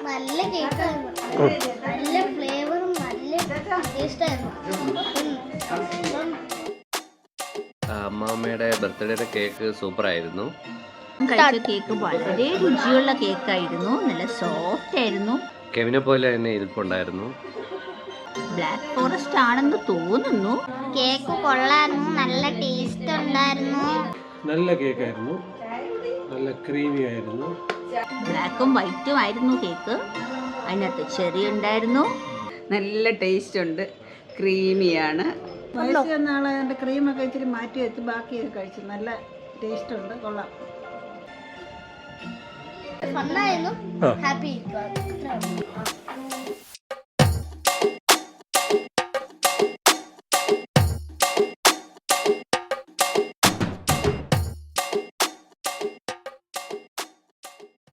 നല്ല കേക്കായിരുന്നു, നല്ല ഫ്ലേവറും നല്ല ടേസ്റ്റായിരുന്നു. അമ്മാമ്മയുടെ ബർത്ത്ഡേയുടെ കേക്ക് സൂപ്പർ ആയിരുന്നു. കഴിച്ച കേക്ക് വളരെ രുചിയുള്ള കേക്കായിരുന്നു, നല്ല സോഫ്റ്റ് ആയിരുന്നു. കെവിനെ പോലെ തന്നെ ഇരിപ്പുണ്ടായിരുന്നു. ബ്ലാക്ക് ഫോറസ്റ്റ് ആണെന്ന് തോന്നുന്നു. കേക്ക് കൊള്ളായിരുന്നു, നല്ല ടേസ്റ്റ് ഉണ്ടായിരുന്നു. നല്ല കേക്കായിരുന്നു, നല്ല ക്രീമി ആയിരുന്നു. ബ്ലാക്കും വൈറ്റും ആയിരുന്നു കേക്ക്. അതിനകത്ത് ചെറി ഉണ്ടായിരുന്നു. നല്ല ടേസ്റ്റ് ഉണ്ട്, ക്രീമിയാണ്. വയസ്സ് ചെന്നാളെ അതിൻ്റെ ക്രീമൊക്കെ ഇച്ചിരി മാറ്റി വെച്ച് ബാക്കിയൊക്കെ കഴിച്ചു. നല്ല ടേസ്റ്റ് ഉണ്ട്, കൊള്ളാം. ഫണ്ണായിരുന്നു, ഹാപ്പി.